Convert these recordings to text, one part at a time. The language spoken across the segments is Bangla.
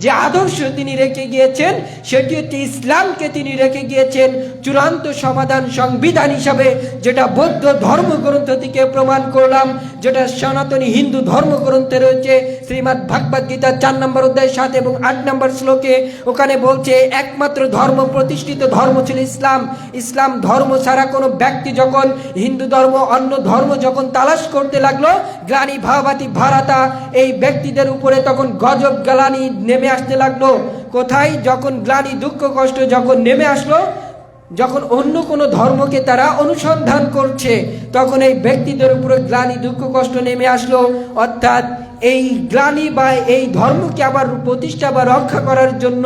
যে আদর্শ তিনি রেখে গিয়েছেন সেটি হচ্ছে ইসলামকে তিনি রেখে গিয়েছেন চূড়ান্ত সমাধান সংবিধান হিসাবে, যেটা বৌদ্ধ ধর্মগ্রন্থ থেকে প্রমাণ করলাম, যেটা সনাতনী হিন্দু ধর্মগ্রন্থে রয়েছে। শ্রীমদ্ ভাগবত গীতা 4 নম্বর অধ্যায় 7 এবং 8 নম্বর শ্লোকে ওখানে বলছে একমাত্র ধর্ম, প্রতিষ্ঠিত ধর্ম ছিল ইসলাম। ইসলাম ধর্ম ছাড়া কোনো ব্যক্তি যখন হিন্দু ধর্ম অন্য ধর্ম যখন তালাশ করতে লাগলো, গ্লানি ভাবাতি ভারাতা এই ব্যক্তিদের উপরে তখন গজব গ্লানি নেমে আসতে লাগলো। কোথায়? যখন গ্লানি দুঃখ কষ্ট যখন নেমে আসলো, যখন অন্য কোনো ধর্মকে তারা অনুসন্ধান করছে, তখন এই ব্যক্তিদের উপরে গ্লানি দুঃখ কষ্ট নেমে আসলো। অর্থাৎ এই গ্লানি বা এই ধর্মকে আবার প্রতিষ্ঠা বা রক্ষা করার জন্য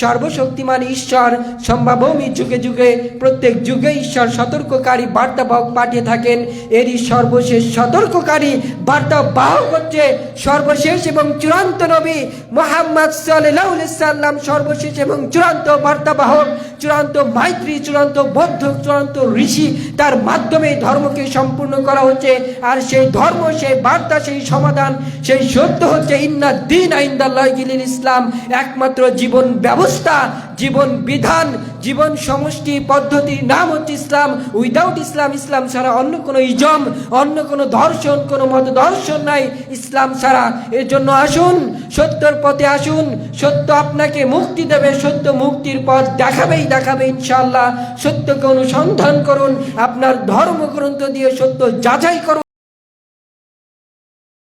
সর্বশক্তিমান ঈশ্বর সম্ভাবমী যুগে যুগে প্রত্যেক যুগে ঈশ্বর সতর্ককারী বার্তাবাহক পাঠিয়ে থাকেন। এরই সর্বশেষ সতর্ককারী বার্তাবাহক হচ্ছে সর্বশেষ এবং চূড়ান্ত নবী মুহাম্মদ সাল্লাল্লাহু আলাইহি সাল্লাম, সর্বশেষ এবং চূড়ান্ত বার্তাবাহক, চূড়ান্ত মাইত্রী, চূড়ান্ত বৌদ্ধ, চূড়ান্ত ঋষি, তার মাধ্যমে ধর্মকে সম্পূর্ণ করা হচ্ছে। আর সেই ধর্ম, সেই বার্তা, সেই সমাধান, সেই সত্য হচ্ছে ইন্না দ্বীন ইনদাল্লাহিল ইসলাম, একমাত্র জীবন ব্যবস্থা, জীবন বিধান, জীবন সমষ্টি পদ্ধতির নাম হচ্ছে ইসলাম। উইদাউট ইসলাম, ইসলাম ছাড়া অন্য কোনো ইজম, অন্য কোনো দর্শন, কোনো মত দর্শন নাই ইসলাম ছাড়া। এর জন্য আসুন, সত্যের পথে আসুন, সত্য আপনাকে মুক্তি দেবে, সত্য মুক্তির পথ দেখাবেই দেখাবে ইনশাআল্লাহ। সত্যকে অনুসন্ধান করুন, আপনার ধর্মগ্রন্থ দিয়ে সত্য যাচাই করুন।